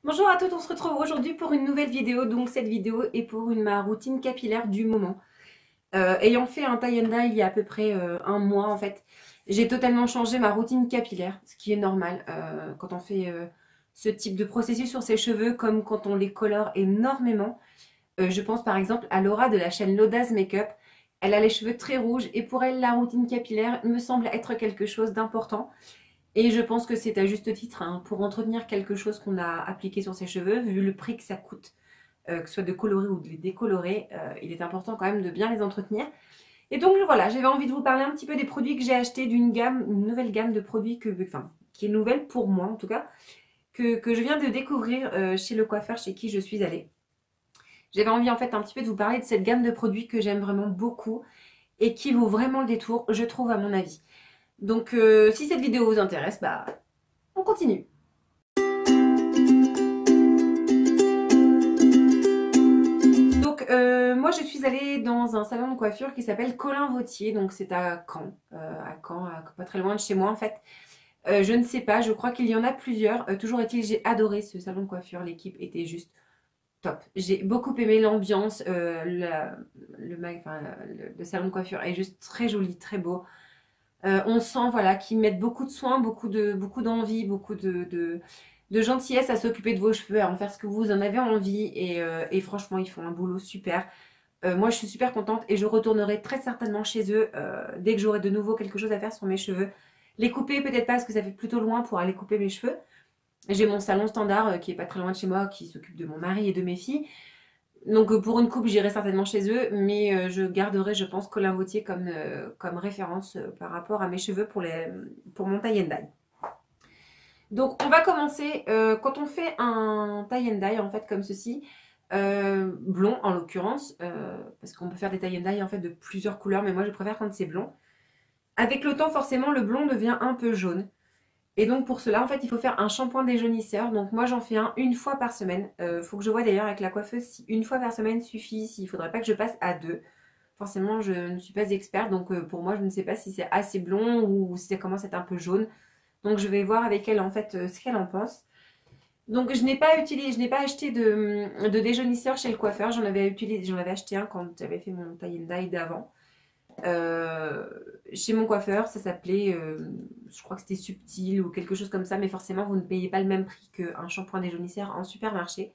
Bonjour à tous, on se retrouve aujourd'hui pour une nouvelle vidéo. Donc cette vidéo est pour ma routine capillaire du moment. Ayant fait un tie and dye il y a à peu près un mois en fait, j'ai totalement changé ma routine capillaire, ce qui est normal quand on fait ce type de processus sur ses cheveux, comme quand on les colore énormément. Je pense par exemple à Laura de la chaîne L'Audace Makeup. Elle a les cheveux très rouges et pour elle la routine capillaire me semble être quelque chose d'important. Et je pense que c'est à juste titre, hein, pour entretenir quelque chose qu'on a appliqué sur ses cheveux, vu le prix que ça coûte, que ce soit de colorer ou de les décolorer, il est important quand même de bien les entretenir. Et donc voilà, j'avais envie de vous parler un petit peu des produits que j'ai achetés, d'une gamme, une nouvelle gamme de produits qui est nouvelle pour moi en tout cas, que je viens de découvrir chez le coiffeur chez qui je suis allée. J'avais envie en fait un petit peu de vous parler de cette gamme de produits que j'aime vraiment beaucoup et qui vaut vraiment le détour, je trouve à mon avis. Donc si cette vidéo vous intéresse, bah on continue. Donc moi je suis allée dans un salon de coiffure qui s'appelle Colin Vautier, donc c'est à Caen, pas très loin de chez moi en fait. Je ne sais pas, je crois qu'il y en a plusieurs. Toujours est-il, j'ai adoré ce salon de coiffure, l'équipe était juste top. J'ai beaucoup aimé l'ambiance, le salon de coiffure est juste très joli, très beau. On sent voilà, qu'ils mettent beaucoup de soin, beaucoup d'envie, beaucoup de gentillesse à s'occuper de vos cheveux, à en faire ce que vous en avez envie. Et franchement, ils font un boulot super. Moi, je suis super contente et je retournerai très certainement chez eux dès que j'aurai de nouveau quelque chose à faire sur mes cheveux. Les couper, peut-être pas, parce que ça fait plutôt loin pour aller couper mes cheveux. J'ai mon salon standard qui est pas très loin de chez moi, qui s'occupe de mon mari et de mes filles. Donc pour une coupe, j'irai certainement chez eux, mais je garderai, je pense, Colin Vautier comme référence par rapport à mes cheveux pour mon tie and dye. Donc on va commencer, quand on fait un tie and dye en fait comme ceci, blond en l'occurrence, parce qu'on peut faire des tie and dye en fait de plusieurs couleurs, mais moi je préfère quand c'est blond. Avec le temps forcément le blond devient un peu jaune. Et donc pour cela, en fait, il faut faire un shampoing déjaunisseur. Donc moi, j'en fais un une fois par semaine. Faut que je vois d'ailleurs avec la coiffeuse si une fois par semaine suffit, s'il ne faudrait pas que je passe à deux. Forcément, je ne suis pas experte, donc pour moi, je ne sais pas si c'est assez blond ou si ça commence à être un peu jaune. Donc je vais voir avec elle en fait ce qu'elle en pense. Donc je n'ai pas acheté de déjaunisseur chez le coiffeur. J'en avais acheté un quand j'avais fait mon tie and dye d'avant. Euh, Chez mon coiffeur, ça s'appelait, je crois que c'était Subtil ou quelque chose comme ça, mais forcément, vous ne payez pas le même prix qu'un shampoing déjaunisseur en supermarché.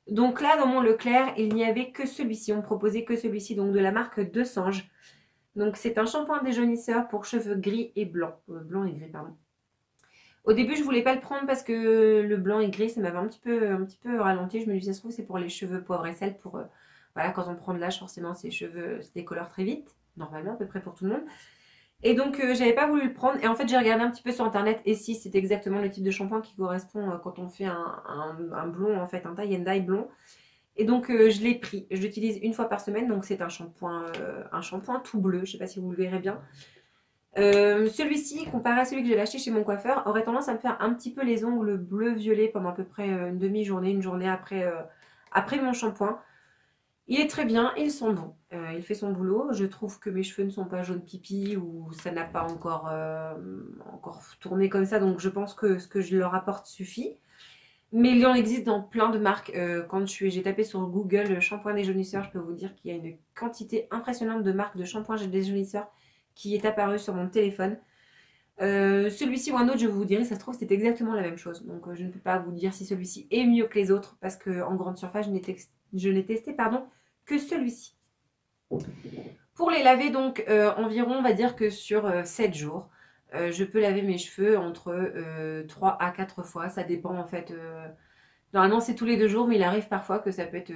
Donc là, dans mon Leclerc, il n'y avait que celui-ci, on me proposait que celui-ci, donc de la marque Desange. Donc c'est un shampoing déjaunisseur pour cheveux gris et blancs, blanc et gris, pardon. Au début, je voulais pas le prendre parce que le blanc et gris, ça m'avait un petit peu ralenti. Je me disais, ça se trouve, c'est pour les cheveux poivre et sel, pour, voilà, quand on prend de l'âge, forcément, ses cheveux se décolorent très vite, normalement, à peu près pour tout le monde. Et donc, j'avais pas voulu le prendre. Et en fait, j'ai regardé un petit peu sur internet. Et si, c'est exactement le type de shampoing qui correspond quand on fait un blond, en fait, un tie and dye blond. Et donc, je l'ai pris. Je l'utilise une fois par semaine. Donc, c'est un shampoing tout bleu. Je sais pas si vous le verrez bien. Celui-ci, comparé à celui que j'avais acheté chez mon coiffeur, aurait tendance à me faire un petit peu les ongles bleu-violet pendant à peu près une demi-journée, une journée après mon shampoing. Il est très bien, il sent bon, il fait son boulot. Je trouve que mes cheveux ne sont pas jaune pipi ou ça n'a pas encore tourné comme ça, donc je pense que ce que je leur apporte suffit. Mais il en existe dans plein de marques. Quand j'ai tapé sur Google shampoing déjaunisseur, je peux vous dire qu'il y a une quantité impressionnante de marques de shampoing déjaunisseur qui est apparue sur mon téléphone. Celui-ci ou un autre, je vous dirai, ça se trouve, c'est exactement la même chose. Donc je ne peux pas vous dire si celui-ci est mieux que les autres parce qu'en grande surface, je n'ai testé que celui-ci. Pour les laver, donc environ, on va dire que sur 7 jours, je peux laver mes cheveux entre 3 à 4 fois. Ça dépend en fait. Normalement, c'est tous les 2 jours, mais il arrive parfois que ça peut être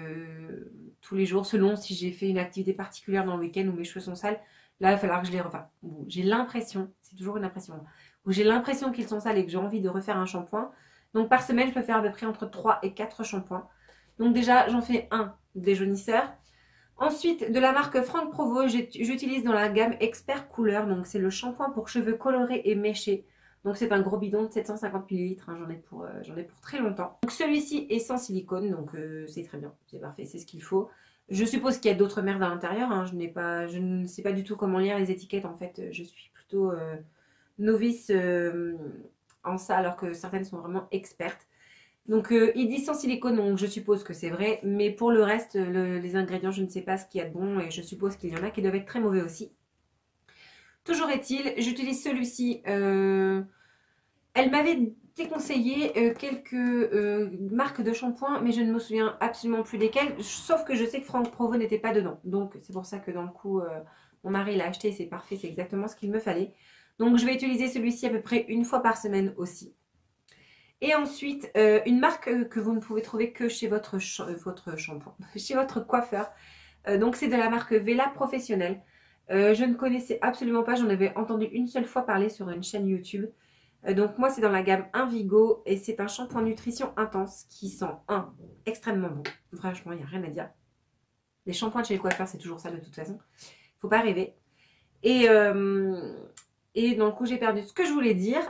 tous les jours, selon si j'ai fait une activité particulière dans le week-end où mes cheveux sont sales. Là, il va falloir que je les refasse. Bon, j'ai l'impression, c'est toujours une impression, où j'ai l'impression qu'ils sont sales et que j'ai envie de refaire un shampoing. Donc par semaine, je peux faire à peu près entre 3 et 4 shampoings. Donc déjà, j'en fais un déjaunisseur. Ensuite, de la marque Franck Provo, j'utilise dans la gamme Expert Couleur. Donc c'est le shampoing pour cheveux colorés et méchés. Donc c'est un gros bidon de 750 ml, hein, j'en ai pour très longtemps. Donc celui-ci est sans silicone, donc c'est très bien, c'est parfait, c'est ce qu'il faut. Je suppose qu'il y a d'autres merdes à l'intérieur, hein, je ne sais pas du tout comment lire les étiquettes en fait, je suis plutôt novice en ça alors que certaines sont vraiment expertes. Donc il dit sans silicone, donc je suppose que c'est vrai. Mais pour le reste, les ingrédients, je ne sais pas ce qu'il y a de bon. Et je suppose qu'il y en a qui doivent être très mauvais aussi. Toujours est-il, j'utilise celui-ci. Elle m'avait déconseillé quelques marques de shampoing, mais je ne me souviens absolument plus desquelles. Sauf que je sais que Franck Provo n'était pas dedans. Donc c'est pour ça que dans le coup, mon mari l'a acheté. C'est parfait, c'est exactement ce qu'il me fallait. Donc je vais utiliser celui-ci à peu près une fois par semaine aussi. Et ensuite, une marque que vous ne pouvez trouver que chez votre shampoing, chez votre coiffeur. Donc c'est de la marque Vela Professionnelle. Je ne connaissais absolument pas, j'en avais entendu une seule fois parler sur une chaîne YouTube. Donc moi c'est dans la gamme Invigo et c'est un shampoing nutrition intense qui sent extrêmement bon. Franchement, il n'y a rien à dire. Les shampoings de chez le coiffeur, c'est toujours ça de toute façon. Faut pas rêver. Et dans le coup, j'ai perdu ce que je voulais dire.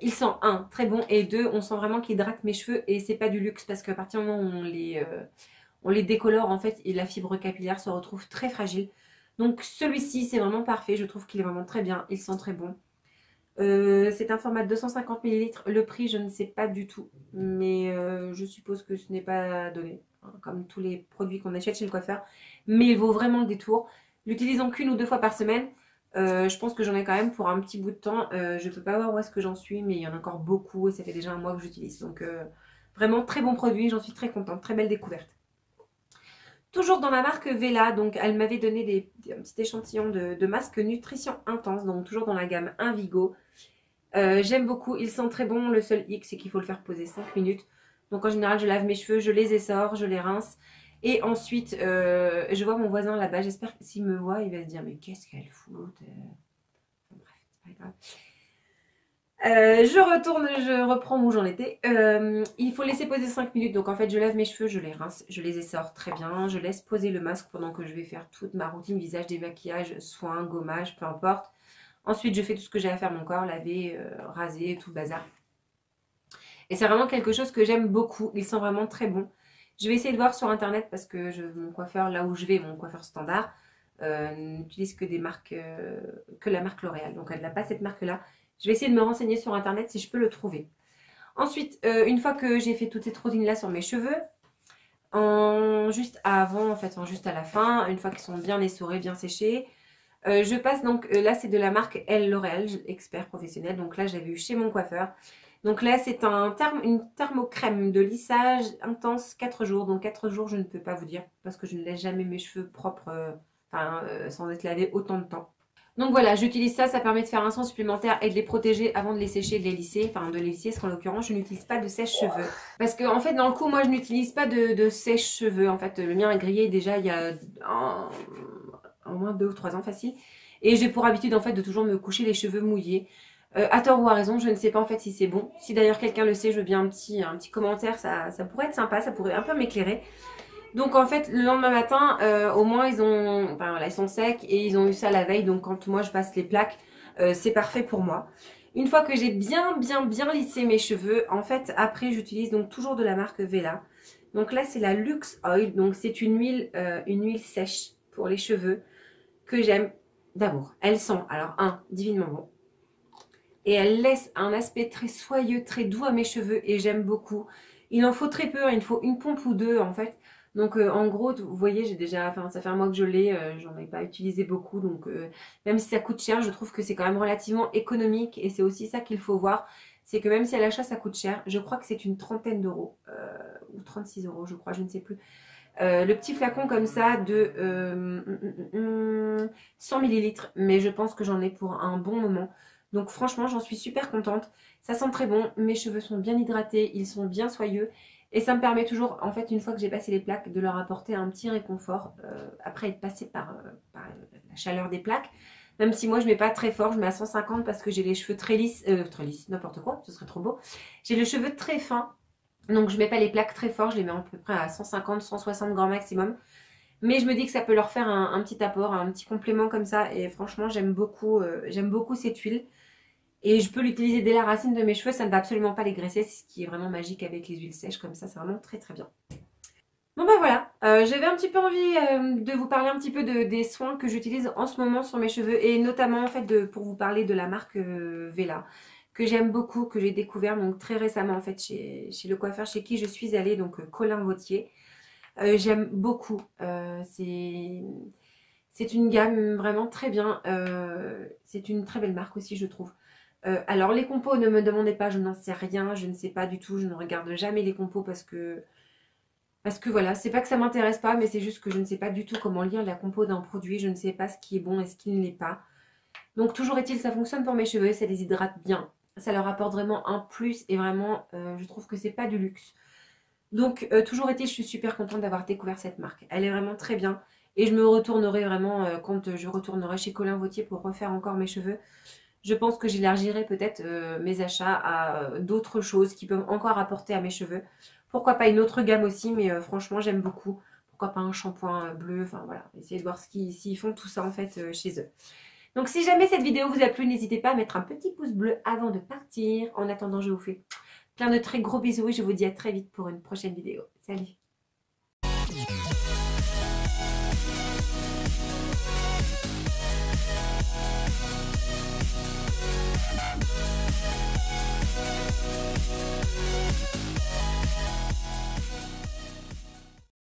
Il sent très bon et deux, on sent vraiment qu'il hydrate mes cheveux et c'est pas du luxe parce qu'à partir du moment où on les décolore, en fait, et la fibre capillaire se retrouve très fragile. Donc celui-ci, c'est vraiment parfait. Je trouve qu'il est vraiment très bien. Il sent très bon. C'est un format de 250 ml. Le prix, je ne sais pas du tout. Mais je suppose que ce n'est pas donné. Hein, comme tous les produits qu'on achète chez le coiffeur. Mais il vaut vraiment le détour. L'utilisant qu'une ou deux fois par semaine. Je pense que j'en ai quand même pour un petit bout de temps. Je ne peux pas voir où est-ce que j'en suis. Mais il y en a encore beaucoup. Et ça fait déjà un mois que j'utilise. Donc vraiment très bon produit. J'en suis très contente. Très belle découverte. Toujours dans la marque Vela, donc elle m'avait donné un petit échantillon de masque nutrition intense, donc toujours dans la gamme Invigo. J'aime beaucoup, il sent très bon, le seul hic c'est qu'il faut le faire poser 5 minutes. Donc en général je lave mes cheveux, je les essore, je les rince. Et ensuite je vois mon voisin là-bas, j'espère que s'il me voit il va se dire mais qu'est-ce qu'elle fout. Bref, c'est pas grave. Je reprends où j'en étais. Il faut laisser poser 5 minutes. Donc en fait, je lave mes cheveux, je les rince, je les essore très bien. Je laisse poser le masque pendant que je vais faire toute ma routine visage, démaquillage, soins, gommage, peu importe. Ensuite, je fais tout ce que j'ai à faire mon corps, laver, raser, tout le bazar. Et c'est vraiment quelque chose que j'aime beaucoup. Il sent vraiment très bon. Je vais essayer de voir sur internet parce que mon coiffeur, là où je vais, mon coiffeur standard, n'utilise que des marques, que la marque L'Oréal. Donc elle n'a pas cette marque-là. Je vais essayer de me renseigner sur internet si je peux le trouver. Ensuite, une fois que j'ai fait toute cette routine-là sur mes cheveux, juste avant, en fait, juste à la fin, une fois qu'ils sont bien essorés, bien séchés, je passe donc, là c'est de la marque L'Oréal, expert professionnel. Donc là, j'avais eu chez mon coiffeur. Donc là, c'est une thermocrème de lissage intense 4 jours. Donc 4 jours, je ne peux pas vous dire parce que je ne laisse jamais mes cheveux propres, sans être lavés autant de temps. Donc voilà, j'utilise ça, ça permet de faire un soin supplémentaire et de les protéger avant de les sécher, de les lisser. Enfin, de les lisser, parce qu'en l'occurrence, je n'utilise pas de sèche-cheveux. Parce que, en fait, dans le coup, moi, je n'utilise pas de sèche-cheveux. En fait, le mien est grillé déjà il y a au moins 2 ou 3 ans facile. Et j'ai pour habitude, en fait, de toujours me coucher les cheveux mouillés. À tort ou à raison, je ne sais pas, en fait, si c'est bon. Si d'ailleurs quelqu'un le sait, je veux bien un petit commentaire. Ça pourrait être sympa, ça pourrait un peu m'éclairer. Donc en fait le lendemain matin au moins ils sont secs et ils ont eu ça la veille. Donc quand moi je passe les plaques c'est parfait pour moi. Une fois que j'ai bien lissé mes cheveux, en fait après j'utilise donc toujours de la marque Vela. Donc là c'est la Luxe Oil, donc c'est une huile sèche pour les cheveux que j'aime d'amour. Elle sent alors divinement bon. Et elle laisse un aspect très soyeux, très doux à mes cheveux et j'aime beaucoup. Il en faut très peu, il faut une pompe ou deux en fait. Donc en gros, vous voyez, ça fait un mois que je l'ai, j'en ai pas utilisé beaucoup. Donc même si ça coûte cher, je trouve que c'est quand même relativement économique. Et c'est aussi ça qu'il faut voir. C'est que même si à l'achat ça coûte cher, je crois que c'est une trentaine d'euros. Ou 36 euros je crois, je ne sais plus. Le petit flacon comme ça de 100 millilitres. Mais je pense que j'en ai pour un bon moment. Donc franchement, j'en suis super contente. Ça sent très bon. Mes cheveux sont bien hydratés, ils sont bien soyeux. Et ça me permet toujours, en fait, une fois que j'ai passé les plaques, de leur apporter un petit réconfort après être passé par la chaleur des plaques. Même si moi, je ne mets pas très fort, je mets à 150 parce que j'ai les cheveux très lisses, n'importe quoi, ce serait trop beau. J'ai les cheveux très fins, donc je ne mets pas les plaques très fort, je les mets à peu près à 150, 160 grands maximum. Mais je me dis que ça peut leur faire un petit apport, un petit complément comme ça. Et franchement, j'aime beaucoup cette huile. Et je peux l'utiliser dès la racine de mes cheveux, ça ne va absolument pas les graisser, c'est ce qui est vraiment magique avec les huiles sèches comme ça, c'est vraiment très bien. Bon bah voilà, j'avais un petit peu envie de vous parler un petit peu des soins que j'utilise en ce moment sur mes cheveux et notamment en fait pour vous parler de la marque Vela que j'aime beaucoup, que j'ai découvert donc très récemment en fait chez le coiffeur chez qui je suis allée, donc Colin Vautier. J'aime beaucoup. C'est une gamme vraiment très bien. C'est une très belle marque aussi, je trouve. Alors, les compos, ne me demandez pas, je n'en sais rien. Je ne sais pas du tout. Je ne regarde jamais les compos parce que voilà, c'est pas que ça m'intéresse pas, mais c'est juste que je ne sais pas du tout comment lire la compo d'un produit. Je ne sais pas ce qui est bon et ce qui ne l'est pas. Donc, toujours est-il, ça fonctionne pour mes cheveux. Ça les hydrate bien. Ça leur apporte vraiment un plus et vraiment, je trouve que c'est pas du luxe. Donc, toujours est-il, je suis super contente d'avoir découvert cette marque. Elle est vraiment très bien. Et je me retournerai vraiment quand je retournerai chez Colin Vautier pour refaire encore mes cheveux. Je pense que j'élargirai peut-être mes achats à d'autres choses qui peuvent encore apporter à mes cheveux. Pourquoi pas une autre gamme aussi, mais franchement, j'aime beaucoup. Pourquoi pas un shampoing bleu, enfin voilà. Essayez de voir s'ils font tout ça en fait chez eux. Donc, si jamais cette vidéo vous a plu, n'hésitez pas à mettre un petit pouce bleu avant de partir. En attendant, je vous fais plein de très gros bisous et je vous dis à très vite pour une prochaine vidéo. Salut!